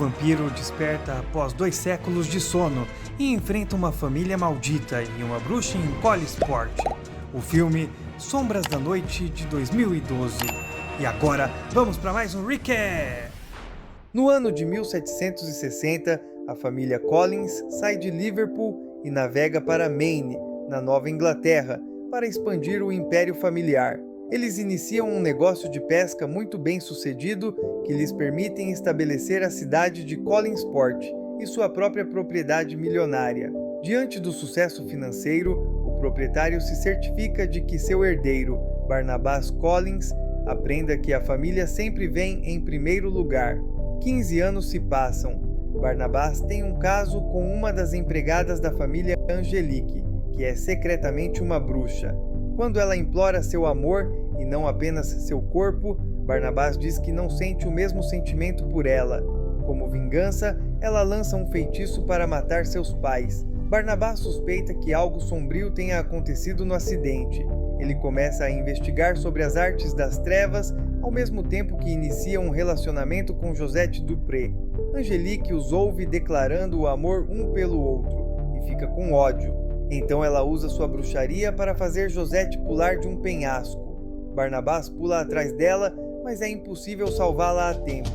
vampiro desperta após 2 séculos de sono e enfrenta uma família maldita e uma bruxa em Collinsport. O filme Sombras da Noite de 2012. E agora, vamos para mais um recap! No ano de 1760, a família Collins sai de Liverpool e navega para Maine, na Nova Inglaterra, para expandir o império familiar. Eles iniciam um negócio de pesca muito bem sucedido que lhes permitem estabelecer a cidade de Collinsport e sua própria propriedade milionária. Diante do sucesso financeiro, o proprietário se certifica de que seu herdeiro, Barnabas Collins, aprenda que a família sempre vem em primeiro lugar. 15 anos se passam. Barnabas tem um caso com uma das empregadas da família, Angelique, que é secretamente uma bruxa. Quando ela implora seu amor e não apenas seu corpo, Barnabas diz que não sente o mesmo sentimento por ela. Como vingança, ela lança um feitiço para matar seus pais. Barnabas suspeita que algo sombrio tenha acontecido no acidente. Ele começa a investigar sobre as artes das trevas, ao mesmo tempo que inicia um relacionamento com Josette Dupré. Angelique os ouve declarando o amor um pelo outro e fica com ódio. Então ela usa sua bruxaria para fazer Josette pular de um penhasco. Barnabas pula atrás dela, mas é impossível salvá-la a tempo.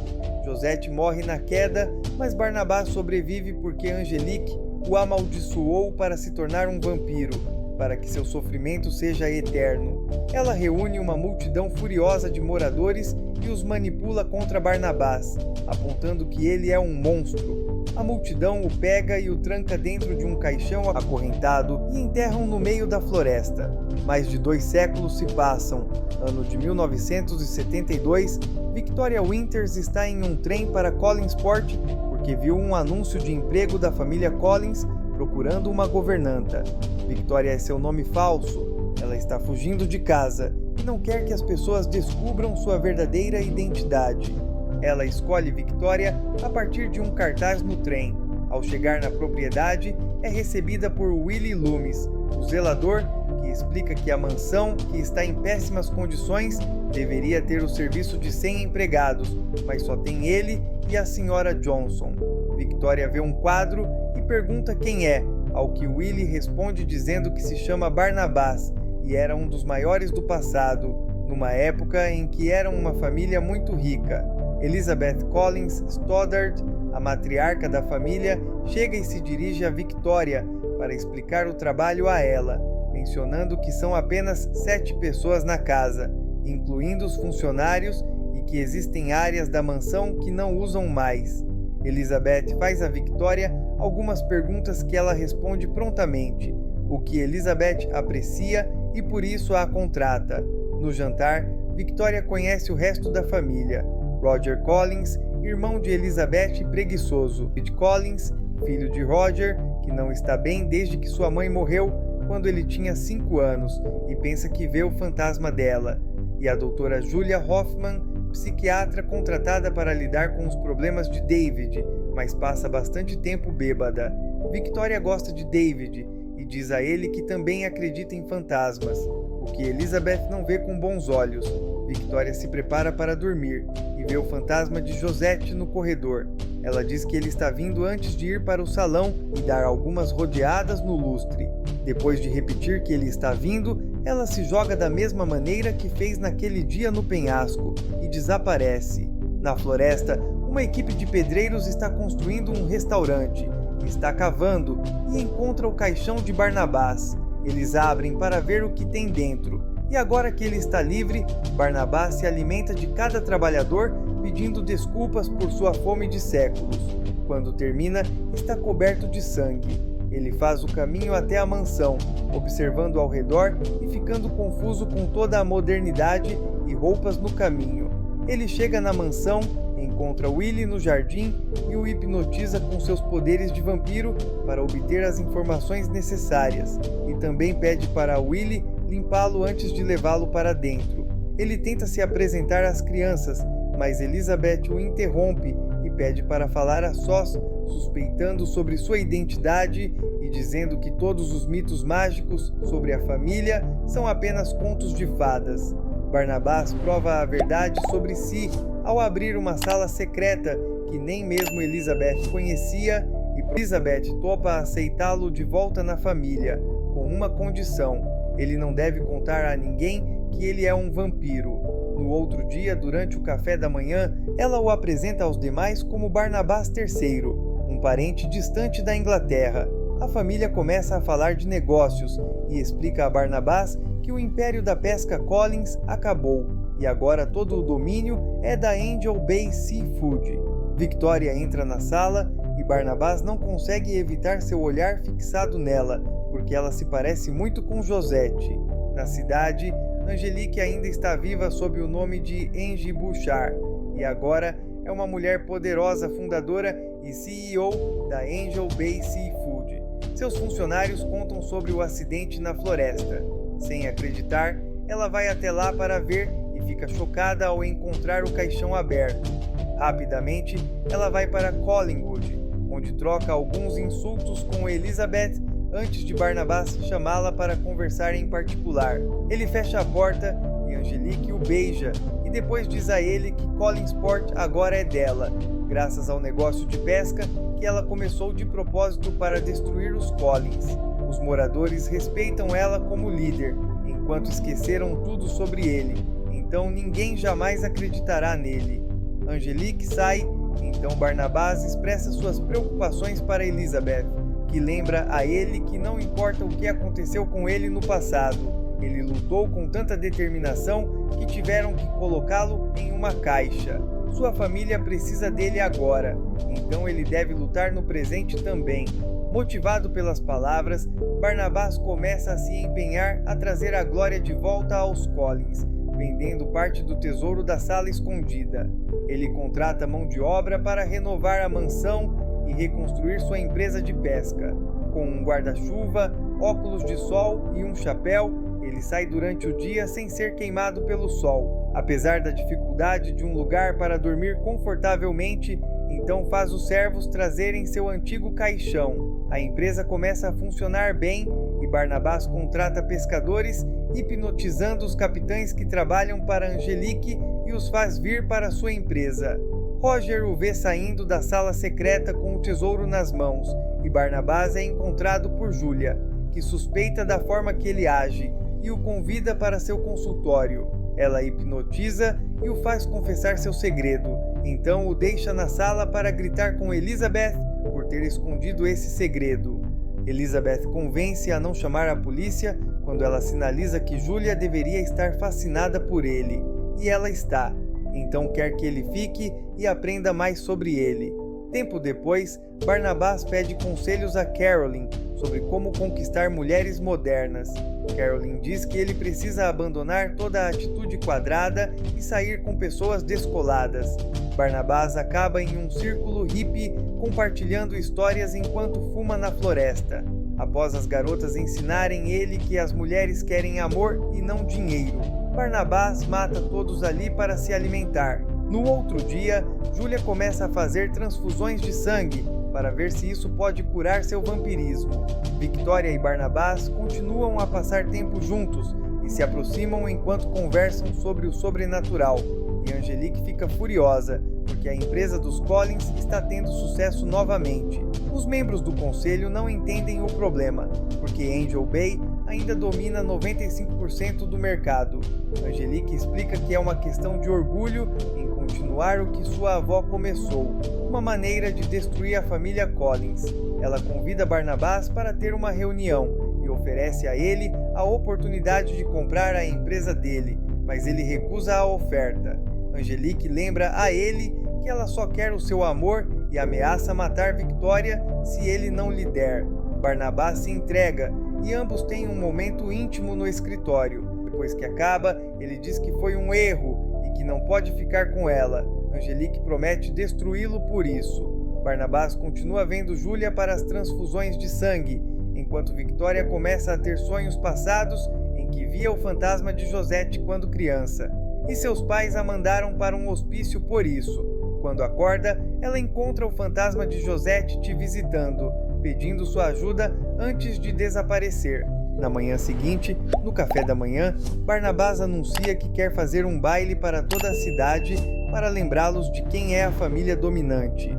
Josette morre na queda, mas Barnabas sobrevive porque Angelique o amaldiçoou para se tornar um vampiro, para que seu sofrimento seja eterno. Ela reúne uma multidão furiosa de moradores e os manipula contra Barnabas, apontando que ele é um monstro. A multidão o pega e o tranca dentro de um caixão acorrentado e enterram no meio da floresta. Mais de 2 séculos se passam. Ano de 1972, Victoria Winters está em um trem para Collinsport porque viu um anúncio de emprego da família Collins procurando uma governanta. Victoria é seu nome falso. Ela está fugindo de casa e não quer que as pessoas descubram sua verdadeira identidade. Ela escolhe Victoria a partir de um cartaz no trem. Ao chegar na propriedade, é recebida por Willie Loomis, o zelador, que explica que a mansão, que está em péssimas condições, deveria ter o serviço de 100 empregados, mas só tem ele e a senhora Johnson. Victoria vê um quadro e pergunta quem é, ao que Willie responde dizendo que se chama Barnabas e era um dos maiores do passado, numa época em que eram uma família muito rica. Elizabeth Collins Stoddard, a matriarca da família, chega e se dirige a Victoria para explicar o trabalho a ela, mencionando que são apenas 7 pessoas na casa, incluindo os funcionários, e que existem áreas da mansão que não usam mais. Elizabeth faz a Victoria algumas perguntas que ela responde prontamente, o que Elizabeth aprecia e por isso a contrata. No jantar, Victoria conhece o resto da família. Roger Collins, irmão de Elizabeth e preguiçoso. Ed Collins, filho de Roger, que não está bem desde que sua mãe morreu quando ele tinha 5 anos e pensa que vê o fantasma dela. E a doutora Julia Hoffman, psiquiatra contratada para lidar com os problemas de David, mas passa bastante tempo bêbada. Victoria gosta de David e diz a ele que também acredita em fantasmas, o que Elizabeth não vê com bons olhos. Victoria se prepara para dormir e vê o fantasma de Josette no corredor. Ela diz que ele está vindo antes de ir para o salão e dar algumas rodeadas no lustre. Depois de repetir que ele está vindo, ela se joga da mesma maneira que fez naquele dia no penhasco e desaparece. Na floresta, uma equipe de pedreiros está construindo um restaurante. Está cavando e encontra o caixão de Barnabas. Eles abrem para ver o que tem dentro. E agora que ele está livre, Barnabas se alimenta de cada trabalhador, pedindo desculpas por sua fome de séculos. Quando termina, está coberto de sangue. Ele faz o caminho até a mansão, observando ao redor e ficando confuso com toda a modernidade e roupas no caminho. Ele chega na mansão, encontra Willie no jardim e o hipnotiza com seus poderes de vampiro para obter as informações necessárias, e também pede para Willie limpá-lo antes de levá-lo para dentro. Ele tenta se apresentar às crianças, mas Elizabeth o interrompe e pede para falar a sós, suspeitando sobre sua identidade e dizendo que todos os mitos mágicos sobre a família são apenas contos de fadas. Barnabas prova a verdade sobre si ao abrir uma sala secreta que nem mesmo Elizabeth conhecia, e Elizabeth topa aceitá-lo de volta na família, com uma condição: ele não deve contar a ninguém que ele é um vampiro. No outro dia, durante o café da manhã, ela o apresenta aos demais como Barnabás III, um parente distante da Inglaterra. A família começa a falar de negócios e explica a Barnabás que o império da pesca Collins acabou e agora todo o domínio é da Angel Bay Seafood. Victoria entra na sala e Barnabás não consegue evitar seu olhar fixado nela, porque ela se parece muito com Josette. Na cidade, Angelique ainda está viva sob o nome de Angie Bouchard e agora é uma mulher poderosa, fundadora e CEO da Angel Bay Seafood. Seus funcionários contam sobre o acidente na floresta. Sem acreditar, ela vai até lá para ver e fica chocada ao encontrar o caixão aberto. Rapidamente, ela vai para Collingwood, onde troca alguns insultos com Elizabeth antes de Barnabás chamá-la para conversar em particular. Ele fecha a porta e Angelique o beija e depois diz a ele que Collinsport agora é dela, graças ao negócio de pesca que ela começou de propósito para destruir os Collins. Os moradores respeitam ela como líder, enquanto esqueceram tudo sobre ele, então ninguém jamais acreditará nele. Angelique sai, então Barnabás expressa suas preocupações para Elizabeth, que lembra a ele que não importa o que aconteceu com ele no passado, ele lutou com tanta determinação que tiveram que colocá-lo em uma caixa. Sua família precisa dele agora, então ele deve lutar no presente também. Motivado pelas palavras, Barnabás começa a se empenhar a trazer a glória de volta aos Collins, vendendo parte do tesouro da sala escondida. Ele contrata mão de obra para renovar a mansão e reconstruir sua empresa de pesca. Com um guarda-chuva, óculos de sol e um chapéu, ele sai durante o dia sem ser queimado pelo sol. Apesar da dificuldade de um lugar para dormir confortavelmente, então faz os servos trazerem seu antigo caixão. A empresa começa a funcionar bem e Barnabás contrata pescadores, hipnotizando os capitães que trabalham para Angelique e os faz vir para sua empresa. Roger o vê saindo da sala secreta com o tesouro nas mãos e Barnabás é encontrado por Julia, que suspeita da forma que ele age e o convida para seu consultório. Ela hipnotiza e o faz confessar seu segredo, então o deixa na sala para gritar com Elizabeth por ter escondido esse segredo. Elizabeth convence a não chamar a polícia quando ela sinaliza que Julia deveria estar fascinada por ele, e ela está, então quer que ele fique e aprenda mais sobre ele. Tempo depois, Barnabás pede conselhos a Carolyn sobre como conquistar mulheres modernas. Carolyn diz que ele precisa abandonar toda a atitude quadrada e sair com pessoas descoladas. Barnabás acaba em um círculo hippie compartilhando histórias enquanto fuma na floresta. Após as garotas ensinarem ele que as mulheres querem amor e não dinheiro, Barnabás mata todos ali para se alimentar. No outro dia, Julia começa a fazer transfusões de sangue para ver se isso pode curar seu vampirismo. Victoria e Barnabás continuam a passar tempo juntos e se aproximam enquanto conversam sobre o sobrenatural. E Angelique fica furiosa, porque a empresa dos Collins está tendo sucesso novamente. Os membros do conselho não entendem o problema, porque Angel Bay ainda domina 95% do mercado. Angelique explica que é uma questão de orgulho em continuar o que sua avó começou, uma maneira de destruir a família Collins. Ela convida Barnabás para ter uma reunião e oferece a ele a oportunidade de comprar a empresa dele, mas ele recusa a oferta. Angelique lembra a ele que ela só quer o seu amor e ameaça matar Victoria se ele não lhe der. Barnabás se entrega e ambos têm um momento íntimo no escritório. Depois que acaba, ele diz que foi um erro e que não pode ficar com ela. Angelique promete destruí-lo por isso. Barnabás continua vendo Julia para as transfusões de sangue, enquanto Victoria começa a ter sonhos passados em que via o fantasma de Josette quando criança. E seus pais a mandaram para um hospício por isso. Quando acorda, ela encontra o fantasma de Josette te visitando, pedindo sua ajuda antes de desaparecer. Na manhã seguinte, no café da manhã, Barnabás anuncia que quer fazer um baile para toda a cidade para lembrá-los de quem é a família dominante.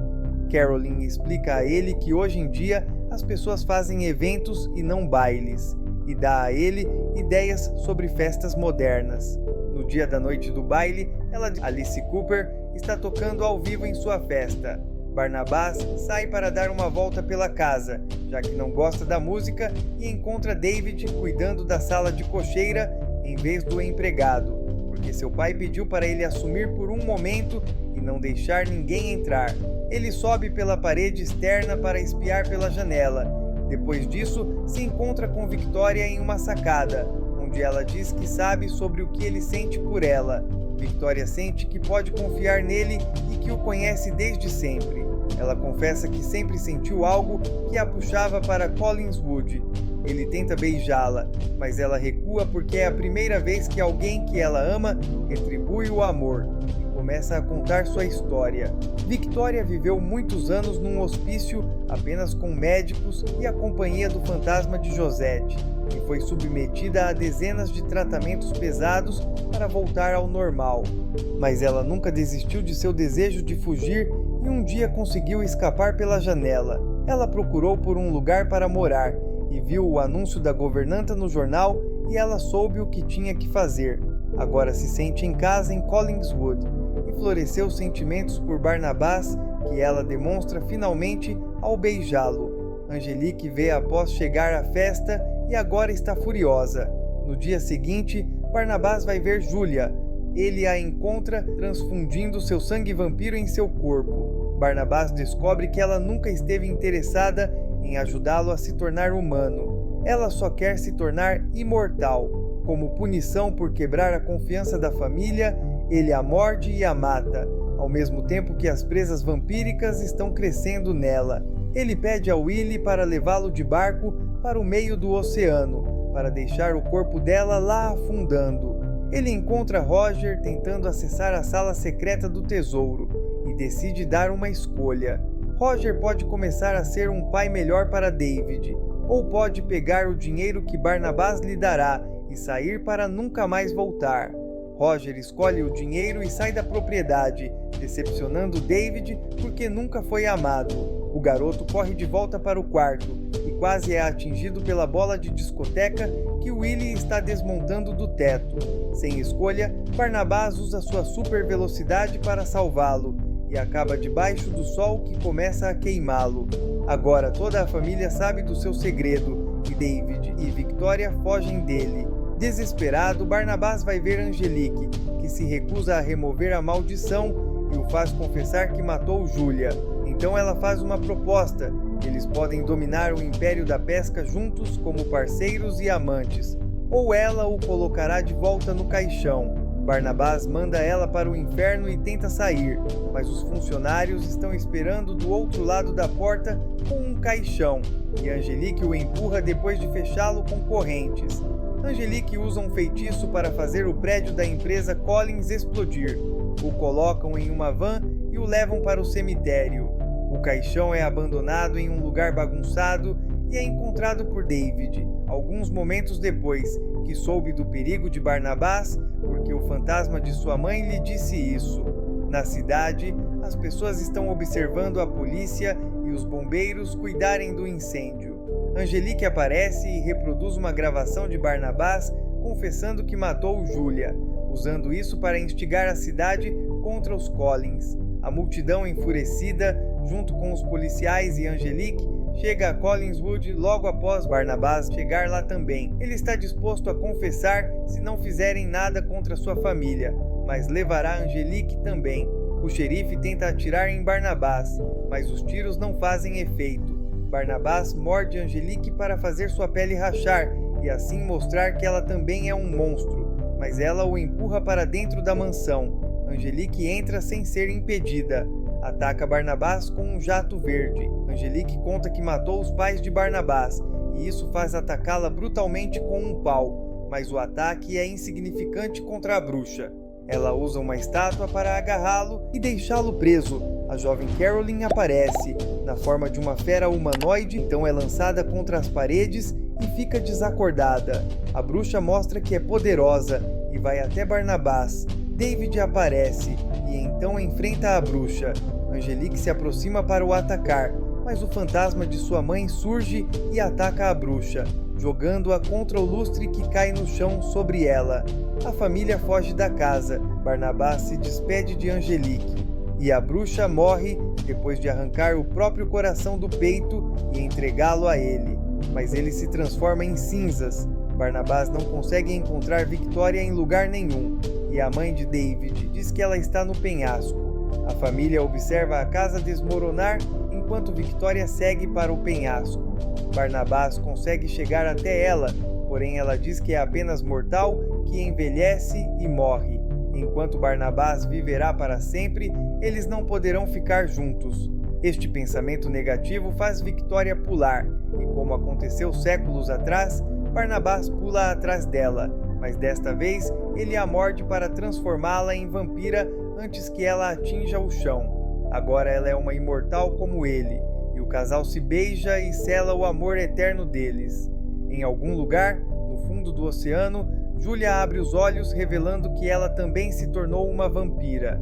Carolyn explica a ele que hoje em dia as pessoas fazem eventos e não bailes, e dá a ele ideias sobre festas modernas. No dia da noite do baile, Alice Cooper está tocando ao vivo em sua festa. Barnabás sai para dar uma volta pela casa, já que não gosta da música, e encontra David cuidando da sala de cocheira em vez do empregado, porque seu pai pediu para ele assumir por um momento e não deixar ninguém entrar. Ele sobe pela parede externa para espiar pela janela. Depois disso, se encontra com Victoria em uma sacada, onde ela diz que sabe sobre o que ele sente por ela. Victoria sente que pode confiar nele e que o conhece desde sempre. Ela confessa que sempre sentiu algo que a puxava para Collingswood. Ele tenta beijá-la, mas ela recua porque é a primeira vez que alguém que ela ama retribui o amor e começa a contar sua história. Victoria viveu muitos anos num hospício apenas com médicos e a companhia do fantasma de Josette, e foi submetida a dezenas de tratamentos pesados para voltar ao normal. Mas ela nunca desistiu de seu desejo de fugir e um dia conseguiu escapar pela janela. Ela procurou por um lugar para morar e viu o anúncio da governanta no jornal e ela soube o que tinha que fazer. Agora se sente em casa em Collingswood e floresceu sentimentos por Barnabás que ela demonstra finalmente ao beijá-lo. Angelique vê após chegar à festa e agora está furiosa. No dia seguinte, Barnabás vai ver Julia. Ele a encontra transfundindo seu sangue vampiro em seu corpo. Barnabás descobre que ela nunca esteve interessada em ajudá-lo a se tornar humano. Ela só quer se tornar imortal. Como punição por quebrar a confiança da família, ele a morde e a mata, ao mesmo tempo que as presas vampíricas estão crescendo nela. Ele pede a Willie para levá-lo de barco para o meio do oceano, para deixar o corpo dela lá afundando. Ele encontra Roger tentando acessar a sala secreta do tesouro e decide dar uma escolha. Roger pode começar a ser um pai melhor para David, ou pode pegar o dinheiro que Barnabás lhe dará e sair para nunca mais voltar. Roger escolhe o dinheiro e sai da propriedade, decepcionando David porque nunca foi amado. O garoto corre de volta para o quarto e quase é atingido pela bola de discoteca que Willie está desmontando do teto. Sem escolha, Barnabás usa sua super velocidade para salvá-lo e acaba debaixo do sol que começa a queimá-lo. Agora toda a família sabe do seu segredo e David e Victoria fogem dele. Desesperado, Barnabás vai ver Angelique, que se recusa a remover a maldição e o faz confessar que matou Julia. Então ela faz uma proposta: eles podem dominar o Império da Pesca juntos como parceiros e amantes, ou ela o colocará de volta no caixão. Barnabás manda ela para o inferno e tenta sair, mas os funcionários estão esperando do outro lado da porta com um caixão, e Angelique o empurra depois de fechá-lo com correntes. Angelique usa um feitiço para fazer o prédio da empresa Collins explodir. O colocam em uma van e o levam para o cemitério. O caixão é abandonado em um lugar bagunçado e é encontrado por David, alguns momentos depois, que soube do perigo de Barnabás porque o fantasma de sua mãe lhe disse isso. Na cidade, as pessoas estão observando a polícia e os bombeiros cuidarem do incêndio. Angelique aparece e reproduz uma gravação de Barnabás confessando que matou Julia, usando isso para instigar a cidade contra os Collins. A multidão enfurecida, junto com os policiais e Angelique, chega a Collingswood logo após Barnabás chegar lá também. Ele está disposto a confessar se não fizerem nada contra sua família, mas levará Angelique também. O xerife tenta atirar em Barnabás, mas os tiros não fazem efeito. Barnabás morde Angelique para fazer sua pele rachar e assim mostrar que ela também é um monstro, mas ela o empurra para dentro da mansão. Angelique entra sem ser impedida. Ataca Barnabás com um jato verde. Angelique conta que matou os pais de Barnabás e isso faz atacá-la brutalmente com um pau, mas o ataque é insignificante contra a bruxa. Ela usa uma estátua para agarrá-lo e deixá-lo preso. A jovem Carolyn aparece, na forma de uma fera humanoide, então é lançada contra as paredes e fica desacordada. A bruxa mostra que é poderosa e vai até Barnabás. David aparece e então enfrenta a bruxa. Angelique se aproxima para o atacar, mas o fantasma de sua mãe surge e ataca a bruxa, jogando-a contra o lustre que cai no chão sobre ela. A família foge da casa, Barnabás se despede de Angelique, e a bruxa morre depois de arrancar o próprio coração do peito e entregá-lo a ele. Mas ele se transforma em cinzas. Barnabás não consegue encontrar Victoria em lugar nenhum, e a mãe de David diz que ela está no penhasco. A família observa a casa desmoronar enquanto Victoria segue para o penhasco. Barnabás consegue chegar até ela, porém ela diz que é apenas mortal, que envelhece e morre. Enquanto Barnabás viverá para sempre, eles não poderão ficar juntos. Este pensamento negativo faz Victoria pular, e como aconteceu séculos atrás, Barnabás pula atrás dela, mas desta vez ele a morde para transformá-la em vampira antes que ela atinja o chão. Agora ela é uma imortal como ele, e o casal se beija e sela o amor eterno deles. Em algum lugar, no fundo do oceano, Julia abre os olhos, revelando que ela também se tornou uma vampira.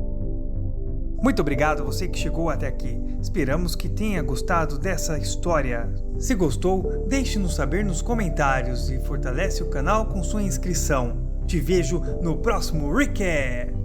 Muito obrigado a você que chegou até aqui. Esperamos que tenha gostado dessa história. Se gostou, deixe-nos saber nos comentários e fortalece o canal com sua inscrição. Te vejo no próximo recap!